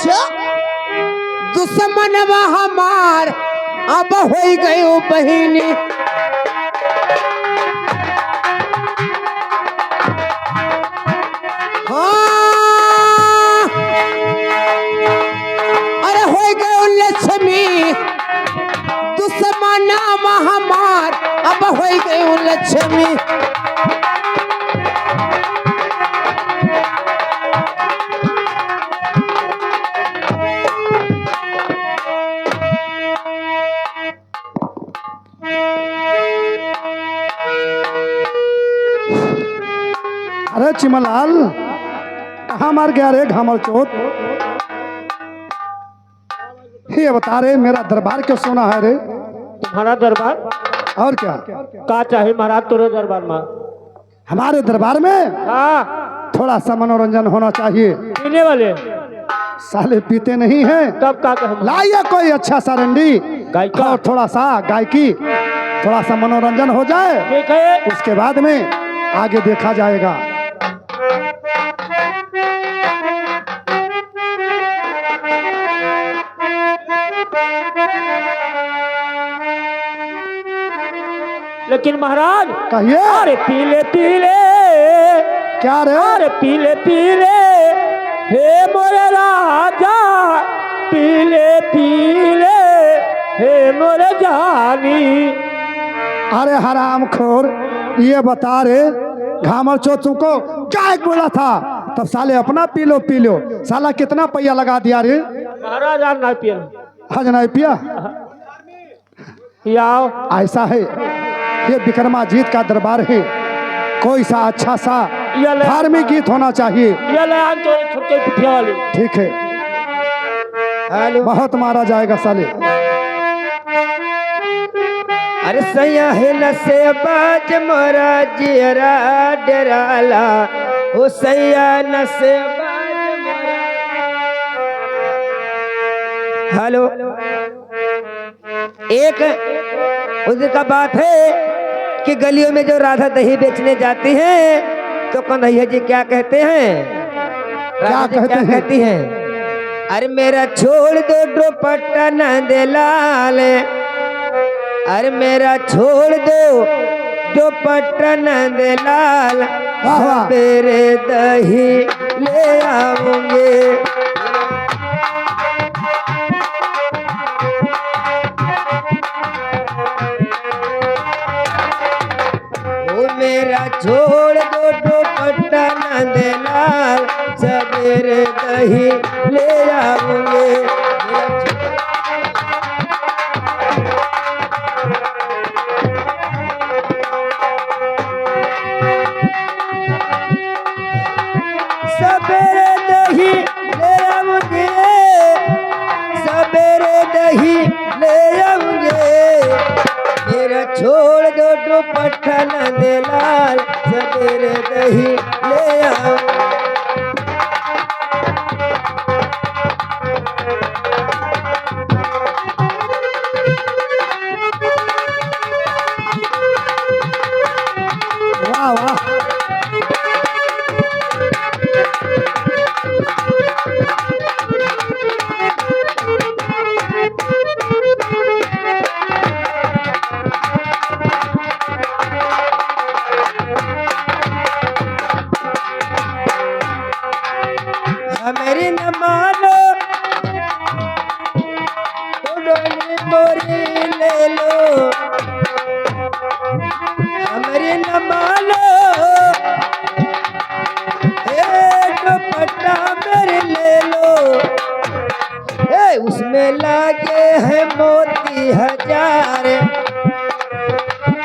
अच्छा दुश्मनवा हमार अब हो गयो बहिनी। हाँ अरे हो गयो लक्ष्मी दुश्मनवा हमार अब हो गयो लक्ष्मी। अरे चिमलाल कहाँ मार गया रे घामल चोत? ये बता रे मेरा दरबार क्यों सोना है रे? तुम्हारा दरबार और क्या का चाहिए महाराज तेरे दरबार में? हमारे दरबार में हाँ थोड़ा सा मनोरंजन होना चाहिए। पीने वाले साले पीते नहीं हैं। तब का कहे लाइए कोई अच्छा सा रंडी गायिका और थोड़ा सा गायकी, थोड़ा सा मनोरंजन हो जाए, ठीक है। उसके बाद में आगे देखा जाएगा। लेकिन महाराज कहिए। अरे पीले पीले क्या रे? अरे पीले पीले हे मोरे राजा पीले पीले हे मोरे जानी। अरे हराम खोर ये बता रे घामल चोत तुमको क्या एक बोला था? तब साले अपना पी लो साला कितना पैया लगा दिया रे? महाराज आज ना पियल हज नहीं पिया। आओ ऐसा है ये विक्रमाजीत का दरबार है, कोई सा अच्छा सा धार्मिक गीत होना चाहिए। ये ले आज तो छोटे पुठिया वाले ठीक है हेलो बहुत मारा जाएगा साले। अरे सैया है न से बाज मोरा जियरा डराला हो सैया न से बाज मोरा। हेलो एक उस दिन का बात है कि गलियों में जो राधा दही बेचने जाती हैं तो कन्हैया जी क्या कहते हैं? राधा जी क्या कहती हैं? अरे मेरा छोड़ दो दुपट्टा नंद लाल, अरे मेरा छोड़ दो दुपट्टा नंद लाल, मेरे दही ले आऊंगे। मेरा छोड़ दो दुपट्टा नंद लाल, सवेरे दही ले आऊंगे। सवेरे दही ले आऊंगे, सवेरे दही ले आऊंगे। मेरा छोड़ दो दुपट्टा नंद लाल, सवेरे दही ले आऊंगे। वाह वाह मेरी न मानो तो डोली मोरी ले लो, मेरी न मानो दुपट्टा मेरे ले लो। उसमें लागे है मोती हजार,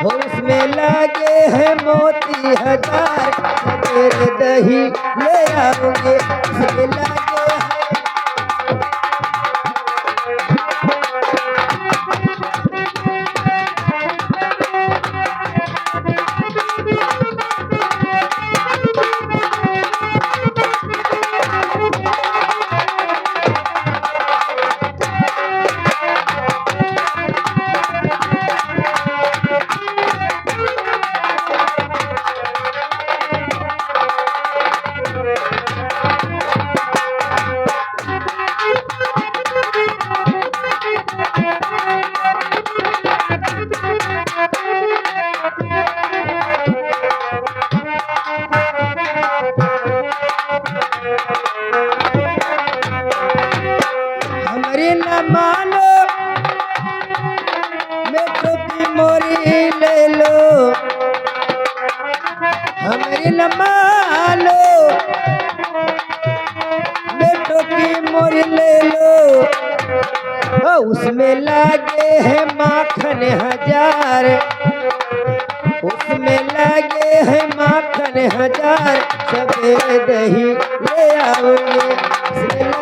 उसमें लागे है मोती हजार, मेरे दही ले आओगे। उसमें लागे है न मानो बेटों की मोरी ले लो, हमारी न मानो बेटों की मोरी ले लो। उसमें लगे हैं माखन हजार, उसमें लगे हैं माखन हजार, सफेद दही ले आओगे उसमें लगे।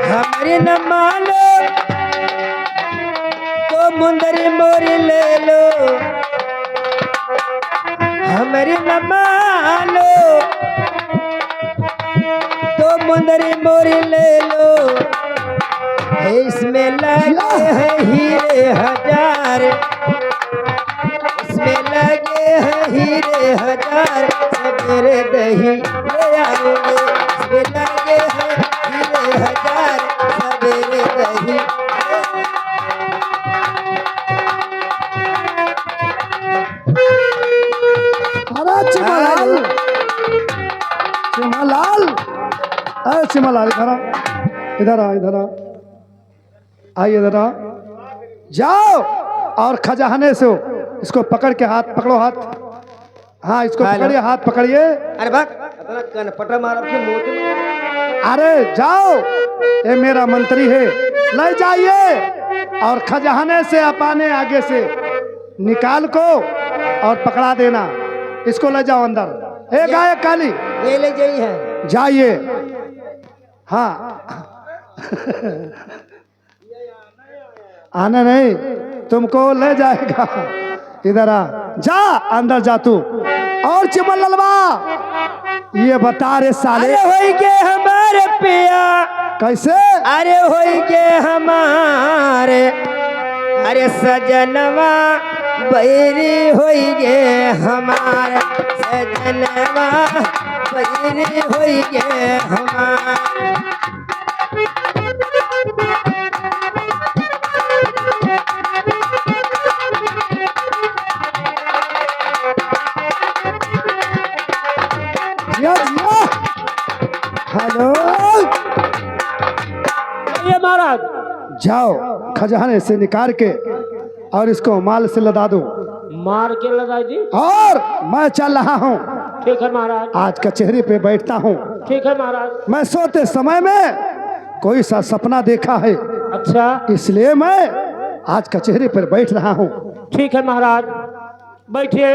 हमारी न मानो तो मुंदरी मोरी ले लो, हमारी न मानो तो मुंदरी मोरी ले लो। इसमें लगे हैं हीरे हजार, इसमें लगे हैं हीरे हजार, सवेरे दही ले आओगे इसमें लगे हैं हीरे हजार, सवेरे दही। अरे चिमालाल, चिमालाल, अरे चिमालाल इधर आ, इधर आ, इधर आ, आइए इधर आ। जाओ और खजाने से इसको पकड़ के हाथ पकड़ो, हाथ, हाँ इसको पकड़िए, हाथ पकड़िए। अरे बात अपना कनपटा मारो के मोती में। अरे जाओ, ये मेरा मंत्री है, ले जाइए और खजाने से अपने आगे से निकाल को और पकड़ा देना, इसको ले जाओ अंदर। ए गाय काली, ये ले जाइए है, जाइए। हाँ आना नहीं, तुमको ले जाएगा। इधर आ, जा अंदर जा तू। और चिमन ललवा, ये बता रे साले, अरे होई के हमारे पिया, कैसे? अरे होई के हमारे, अरे सजनवा बैरी होई गे हमारे, सजनवा बैरी होई गे हमारे। जिया जिया, हेलो, ये महाराज जाओ खजाने से निकाल के और इसको माल से लदा दो। मार के लगाई दी। और मैं चल रहा हूँ, ठीक है महाराज, आज कचहरी पे बैठता हूँ। ठीक है महाराज। मैं सोते समय में कोई सा सपना देखा है, अच्छा इसलिए मैं आज कचहरी पर बैठ रहा हूँ। ठीक है महाराज, बैठिए।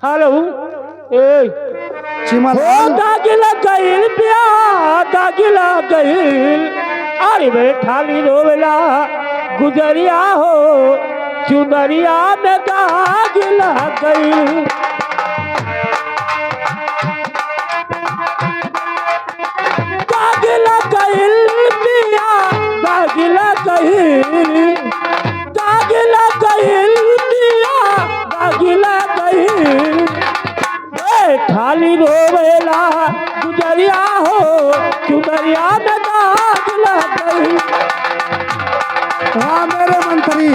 हेलो, ए चिमलाल, दागिला गइल प्या, दागिला गइल, अरे बैठा ली रोवेला गुजरिया हो, चुनरिया में दागिला गइल। दागिला गइल पिया, दागिला गइल, दागिला गइल पिया, दागिला गइल, थाली रोवेला गुजरिया हो, चुनरिया में दागिला गइल। हाँ मेरे मंत्री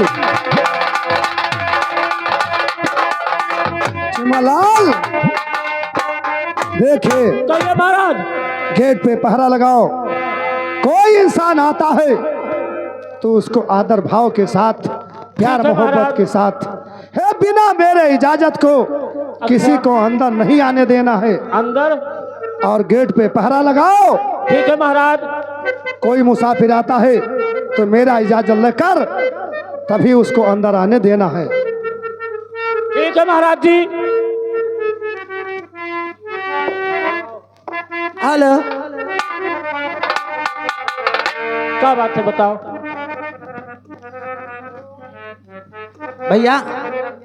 चिमलाल, देखे कहिए महाराज। गेट पे पहरा लगाओ, कोई इंसान आता है तो उसको आदर भाव के साथ, प्यार ठीक है मोहब्बत महाराज। के साथ है, बिना मेरे इजाजत को किसी को अंदर नहीं आने देना है। अंदर, और गेट पे पहरा लगाओ, ठीक है महाराज। कोई मुसाफिर आता है तो मेरा इजाजत लेकर तभी उसको अंदर आने देना है। ठीक है महाराज जी। हेलो, क्या बात है बताओ। भैया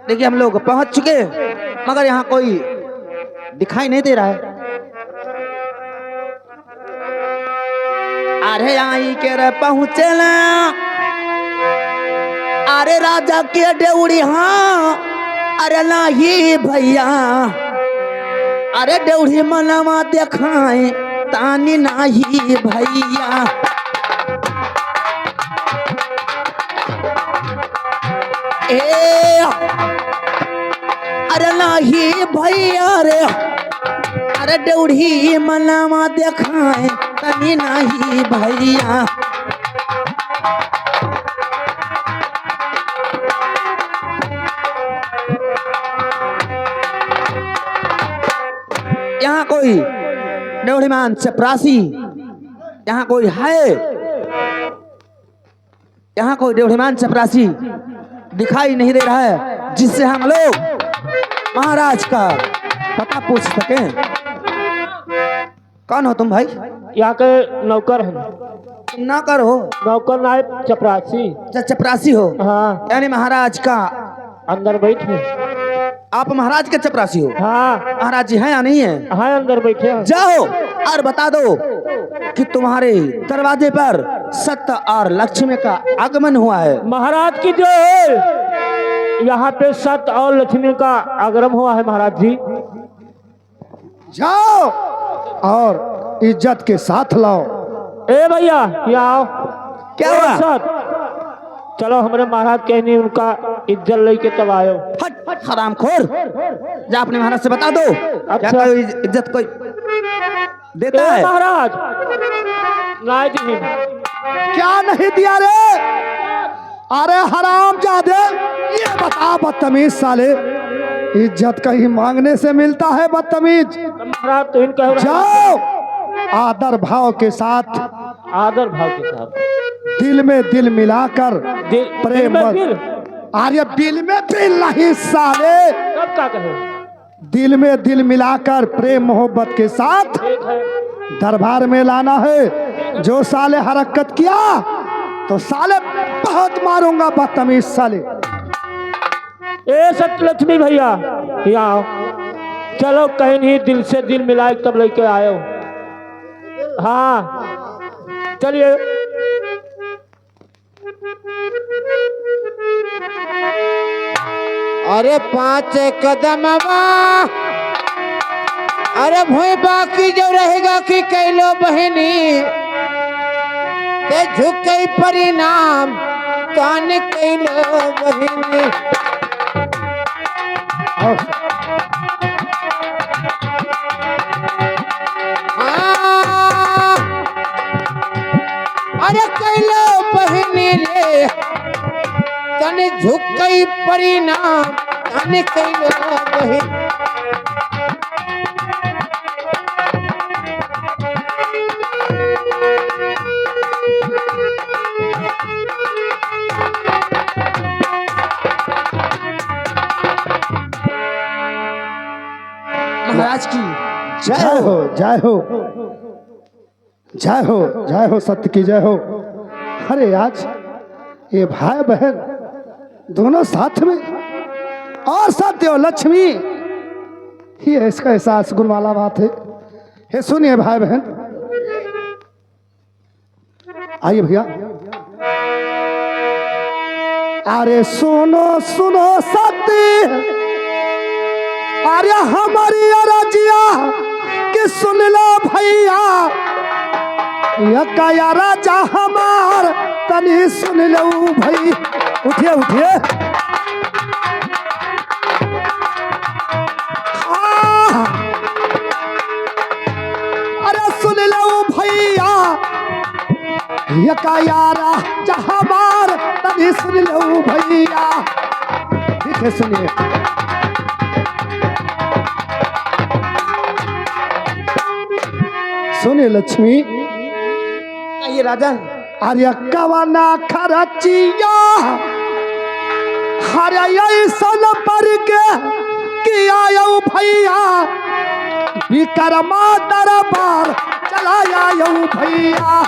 देखिए हम लोग पहुंच चुके मगर यहाँ कोई दिखाई नहीं दे रहा है। अरे आई के रे पहुँचेला अरे राजा के डेउड़ी हाँ अरे नाही भैया अरे डेउड़ी मनवा देखाए तानी नाही भैया। ए अरे नाही भैया रे अरे डेउड़ी मनवा देखाए तानी नाही भैया। यहाँ कोई डेउढ़ीमान चपरासी यहाँ कोई है? यहाँ कोई डेउढ़ीमान चपरासी दिखाई नहीं दे रहा है जिससे हम लोग महाराज का पता पूछ सके। कौन हो तुम भाई? यहाँ के नौकर हम। तुम नौकर हो? नौकर नायब चपरासी। चपरासी हो? हाँ। यानी महाराज का अंदर बैठे। आप महाराज के चपरासी हो? हाँ। महाराज जी हैं या नहीं है? हाँ अंदर बैठे हैं। जाओ और बता दो कि तुम्हारे दरवाजे पर सत्य और लक्ष्मी का आगमन हुआ है। महाराज की जो है यहाँ पे सत्य और लक्ष्मी का आगमन हुआ है महाराज जी। जाओ और इज्जत के साथ लाओ। ए भैया यहाँ आओ। क्या हुआ? सत चलो हमारे महाराज कहने उनका इज्जत लेके तब आयो। हट हरामखोर, जा अपने महाराज से बता दो। अच्छा। क्या कोई इज्जत कोई देता है? महाराज नहीं दी। क्या नहीं दिया रे? अरे हराम जादे, ये बता बदतमीज साले, इज्जत कहीं मांगने से मिलता है बदतमीज? महाराज तो इनका जाओ आदर भाव के साथ, आदर भाव के साथ दिल में दिल मिलाकर प्रेम अरे दिल में दिल नहीं साले, कब का कहे? दिल में दिल मिलाकर प्रेम मोहब्बत के साथ ठीक है। दरबार में लाना है। जो साले हरकत किया तो साले बहुत मारूंगा बदतमीज साले। ए सत्यलक्ष्मी भैया यहाँ आओ। चलो कहीं नहीं दिल से दिल मिलाए तब लेके आयो। हाँ चलिए। अरे 5 कदम अरे भोई बाकी जो रहेगा कि कैलो बहनी ते झुके परिणाम कान कैलो बहनी। हाँ, अरे कैलो बहनी रे तने झुके परिणाम कान कैलो बहनी। महाराज की जय हो, जय हो, जय हो, जय हो, सत्य की जय हो। अरे आज ये भाई बहन दोनों साथ में और सत्य और लक्ष्मी, ये इसका एहसास गुण वाला बात है। ये सुनिए भाई बहन, आइए भैया। अरे सुनो सुनो सत्य, अरे हमारी रजिया कि सुन लो भैया, यका राजा हमार तनी सुन लो भाई। उठिए उठिए। हाँ। अरे सुन लो भैया, यका राजा हमार तनी सुन लो भैया। ठीक है सुनिए। सुने लक्ष्मी, ये राजन अरे कवना खरचिया हरे सन पर के किया यो भैया, विक्रमा दरबार चलाया यो भैया।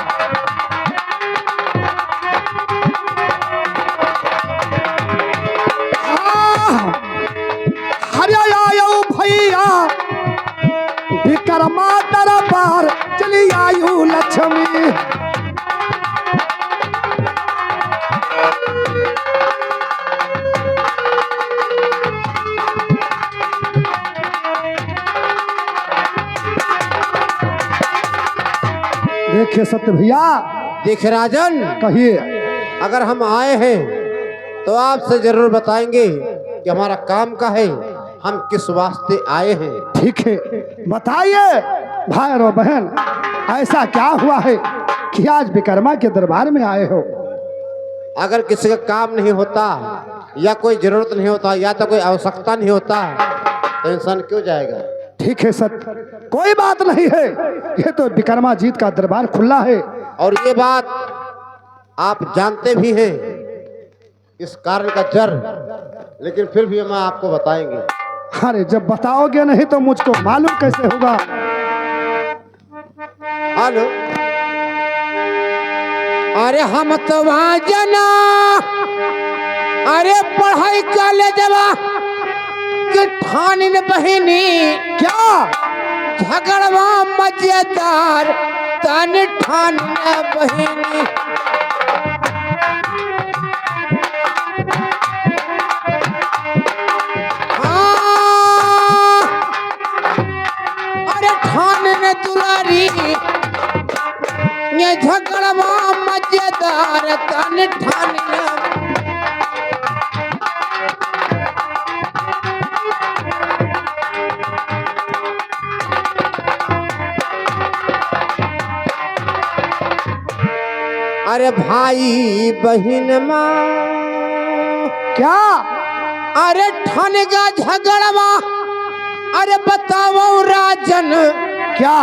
ठीक है सत्य भैया, देखिए राजन, कहिए। अगर हम आए हैं तो आपसे जरूर बताएंगे कि हमारा काम का है, हम किस वास्ते आए हैं। ठीक है, बताइए भाई और बहन, ऐसा क्या हुआ है कि आज विकर्मा के दरबार में आए हो? अगर किसी का काम नहीं होता या कोई जरूरत नहीं होता या तो कोई आवश्यकता नहीं होता तो इंसान क्यों जाएगा। ठीक है सत्य, कोई बात नहीं है, ये तो विकर्मा जीत का दरबार खुला है। और ये बात आप जानते भी हैं, इस कारण का जर, लेकिन फिर भी हम आपको बताएंगे। अरे जब बताओगे नहीं तो मुझको मालूम कैसे होगा? हेलो, अरे हम तो वहां जना, अरे पढ़ाई कर ले जवा कि ठानिन बहिनी क्या झगड़वा मजेदार तन ठानिन बहिनी। हाँ, अरे ठानिन दुलारी ये झगड़वा मजेदार तन ठानिन। अरे भाई बहन माँ क्या? अरे ठनगा झगड़वा, अरे बताओ राजन क्या?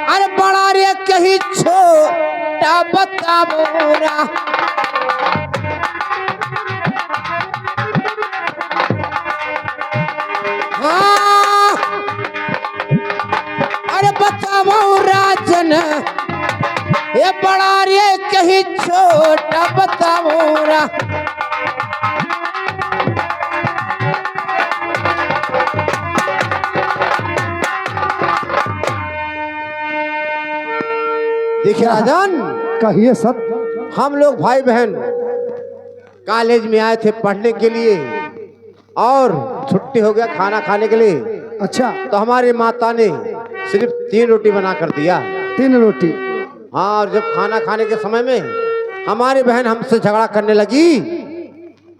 अरे बड़ा रे कहीं छोटा बताओ रा। हाँ, अरे बताओ राजन, ये बड़ा रे कहीं छोटा बताओ रा। देखिए राजन, कहिए सत्य। हम लोग भाई बहन कॉलेज में आए थे पढ़ने के लिए और छुट्टी हो गया खाना खाने के लिए। अच्छा, तो हमारी माता ने सिर्फ 3 रोटी बना कर दिया। 3 रोटी? हाँ, और जब खाना खाने के समय में हमारी बहन हमसे झगड़ा करने लगी,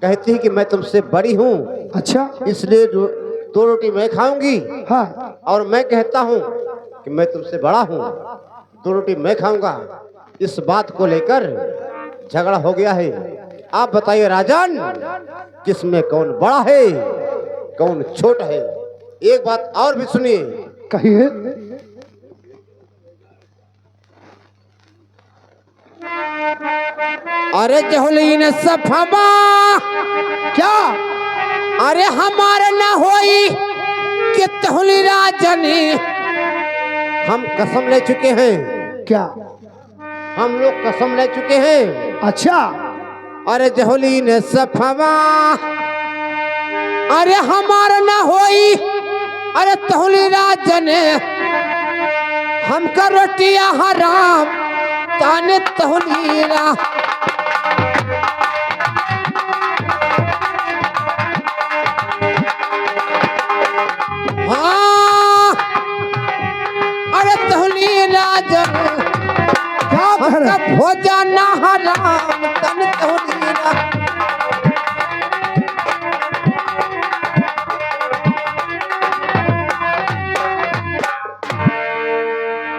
कहती कि मैं तुमसे बड़ी हूँ, अच्छा, इसलिए 2 रोटी मैं खाऊंगी। हाँ, और मैं कहता हूँ कि मैं तुमसे बड़ा हूँ, 2 रोटी मैं खाऊंगा। इस बात को लेकर झगड़ा हो गया है। आप बताइए राजन, किसमें कौन बड़ा है कौन छोटा है। एक बात और भी सुनिए। कहिए। अरे जहुलीन सफमा, क्या? अरे हमारे ना होई कि तहुली राजनी, हम कसम ले चुके हैं। क्या? हम लोग कसम ले चुके हैं। अच्छा, अरे जहुलीन सफमा, अरे हमारा ना होई, अरे तहुली राजन, हमका रोटिया हराम ताने तहुलीरा। हाँ, अरे तहुली राजन, क्या कह रहे? हमका भोजन ना हराम तन तहुलीरा।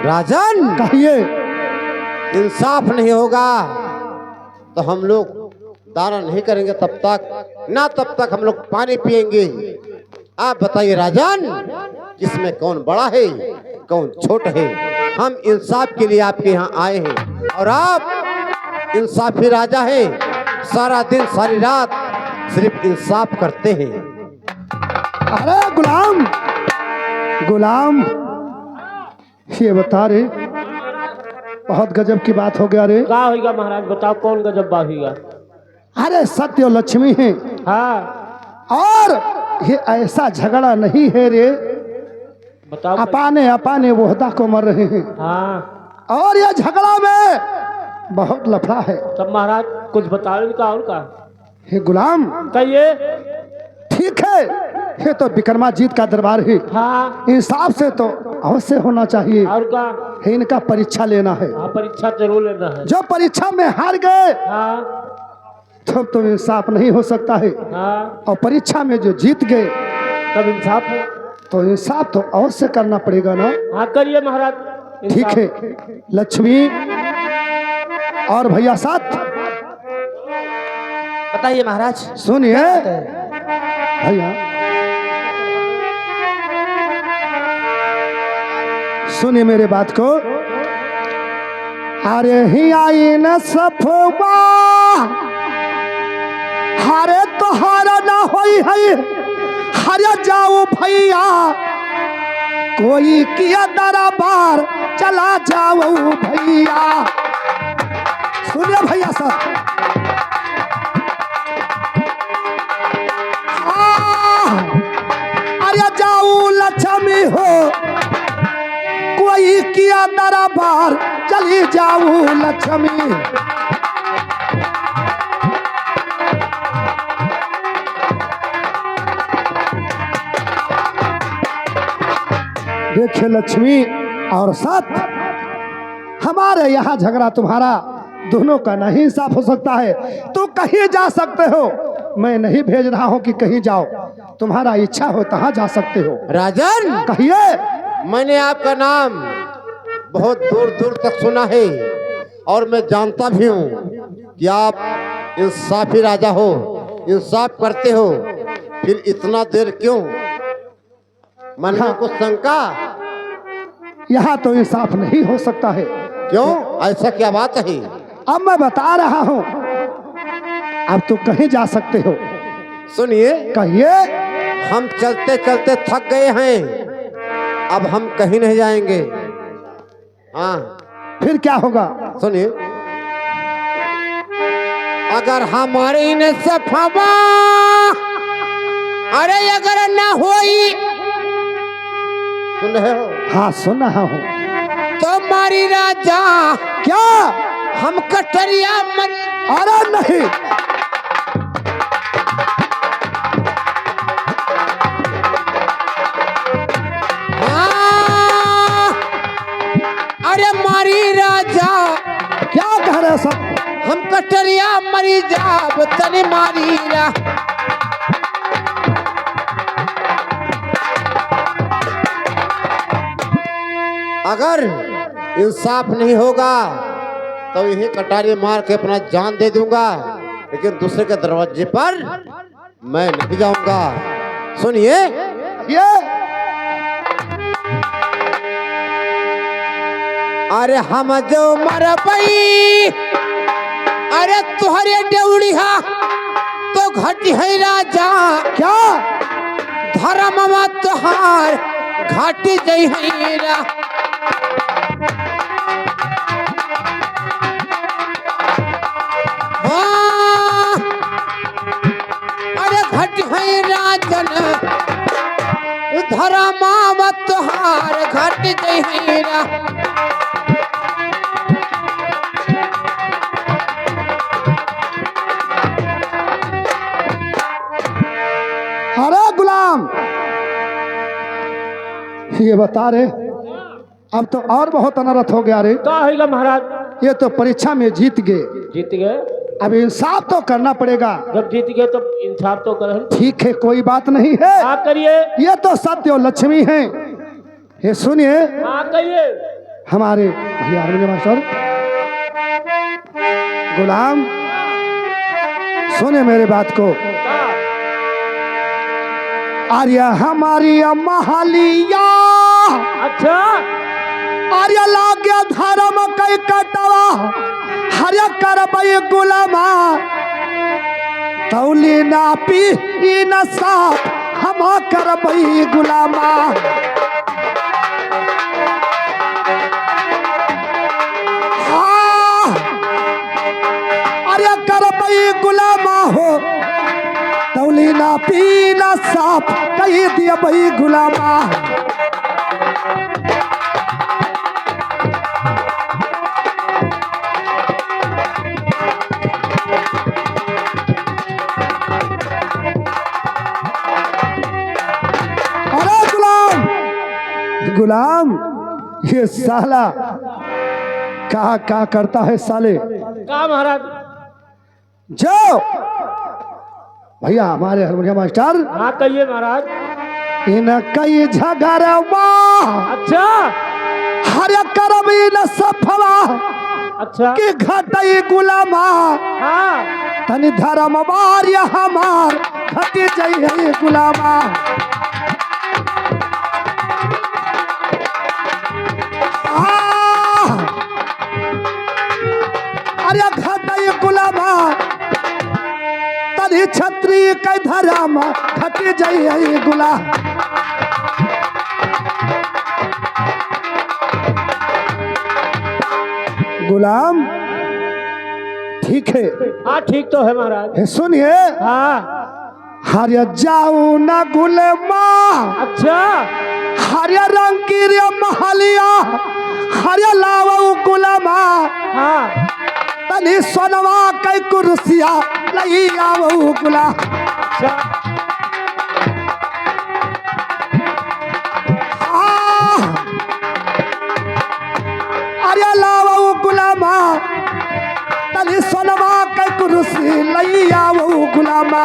राजन, कहिए। इंसाफ नहीं होगा तो हम लोग दाना नहीं करेंगे तब तक, ना तब तक हम लोग पानी पिएंगे। आप बताइए राजन, किसमें कौन बड़ा है कौन छोटा है। हम इंसाफ के लिए आपके यहाँ आए हैं और आप इंसाफी राजा हैं। सारा दिन सारी रात सिर्फ इंसाफ करते हैं। अरे गुलाम, गुलाम, ये बता रे, बहुत गजब की बात हो गया रे। का होगा महाराज, बताओ कौन गजब बात होगा। अरे सत्य और लक्ष्मी है, हाँ, और ये ऐसा झगड़ा नहीं है रे, बताओ। अपाने अपाने वोहदा को मर रहे हैं, हाँ, और यह झगड़ा में बहुत लफड़ा है। तब महाराज कुछ बताओ इनका और का। हे गुलाम, कहिए। ठीक है, ये तो विकर्मा जीत का दरबार है, हाँ, इंसाफ से तो अवश्य होना चाहिए। और का। इनका परीक्षा लेना है। हाँ परीक्षा जरूर लेना है। जो परीक्षा में हार गए हाँ तो इंसाफ नहीं हो सकता है, हाँ और परीक्षा में जो जीत गए तब इंसाफ हो। तो इंसाफ तो अवश्य करना पड़ेगा ना। हाँ करिए महाराज। ठीक इंसाफ। है, लक्ष्मी और भैया साथ बताइए महाराज। सुनिए भैया, सुनिए मेरे बात को। अरे ही आई न सफवा, हरे तो हारा ना होई है, हरे जाओ भैया, कोई किया दरबार चला जाओ भैया। सुनिए भैया सब, अरे जाओ लक्ष्मी हो, कोई किया दरबार चली जाओ लक्ष्मी। देखिए लक्ष्मी और साथ, हमारे यहाँ झगड़ा तुम्हारा दोनों का नहीं इंसाफ हो सकता है। तो कहीं जा सकते हो, मैं नहीं भेज रहा हूँ कि कहीं जाओ, तुम्हारा इच्छा हो तहाँ जा सकते हो। राजन, कहिए। मैंने आपका नाम बहुत दूर दूर तक सुना है और मैं जानता भी हूँ कि आप इंसाफी राजा हो, इंसाफ करते हो, फिर इतना देर क्यों? मन में कुछ शंका? यहाँ तो इंसाफ नहीं हो सकता है। क्यों? ऐसा क्या बात है? अब मैं बता रहा हूँ, अब तो कहीं जा सकते हो। सुनिए, कहिए। हम चलते चलते थक गए हैं, अब हम कहीं नहीं जाएंगे। हाँ फिर क्या होगा? सुनिए, अगर हमारे ने सफावा, अरे अगर ना होई, सुन रहे हो? हाँ सुन रहा हूँ। तो मारी राजा क्या? हम कटरिया मन। अरे नहीं, हाँ, अरे मारी राजा, क्या कह रहे सब? हम कटरिया मरी जाब तने मारी रा। अगर इंसाफ नहीं होगा तो यही कटारी मार के अपना जान दे दूंगा, लेकिन दूसरे के दरवाजे पर मैं नहीं जाऊंगा। सुनिए, ये अरे हम जो मरबई, अरे तुहरे डेउड़िया तो घटी है राजा। क्या? धर्म तुहार घाटी जई है रा। हाँ, अरे घट है राजन, धर्म तुहार घट जई है रा। अरे गुलाम, ये बता रहे, अब तो और बहुत अनर्थ हो गया रे। क्या होगा महाराज? ये तो परीक्षा में जीत गए, जीत गए। अब इंसाफ तो करना पड़ेगा। जब जीत गए तो इंसाफ तो करें। ठीक है, कोई बात नहीं है। हाँ करिए। ये तो सत्य और लक्ष्मी है। ये सुनिए हाँ करिए। हमारे भैया हारमोनियम मास्टर गुलाम, सुने मेरे बात को। आर्य हमारी महालिया, अच्छा आर्य लागे धर्म कई कटवा, हरे करबई गुलामा, तौली ना पी न साफ, हम करबई गुलामा। हाँ, अरे करबई गुलामा हो, तौली ना पी न साफ, कही दिया बई गुलामा। गुलाम, ये साला क्या करता है साले? का महाराज? जाओ भैया हमारे हारमोनियम मास्टर हाँ कहिए महाराज। इन कई झगड़वा अच्छा हरे करम इन सफला अच्छा कि घटई गुलामा हाँ तनि धर्म बार्य हमार घटी जई गुलामा। अरे घटई गुलामा तनि छत्री के धर्म घटी जई गुला। गुलाम ठीक है। हाँ ठीक तो है महाराज। सुनिए हाँ हरिया जाऊ न गुलमा अच्छा हरिया रंग की रे महलिया हरिया लावू गुलामा हाँ तनी सोनवा कई कुर्सिया लई आवू गुला। अच्छा अरे लावू गुलामा तनी सोनवा कई कुर्सी लई आवू गुलामा।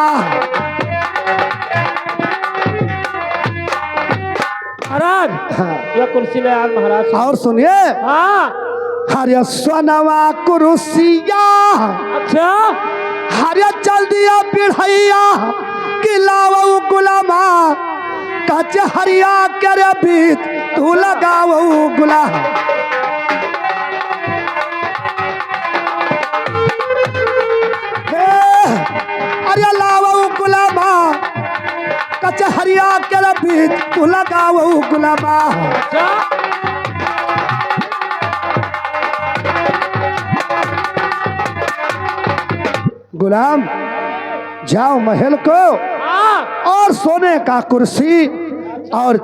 महाराज यह कुर्सी ले यार महाराज। और सुनिए हाँ हरिया सोनवा कुर्सिया अच्छा हरिया चल दिया पिढ़ैया कि लावू गुलामा कच हरिया करे बीत तू लगावू गुला। अरे लावू गुलामा कच हरिया करे बीत तू लगावू गुलामा। अच्छा गुलाम जाओ महल को हाँ और सोने का कुर्सी और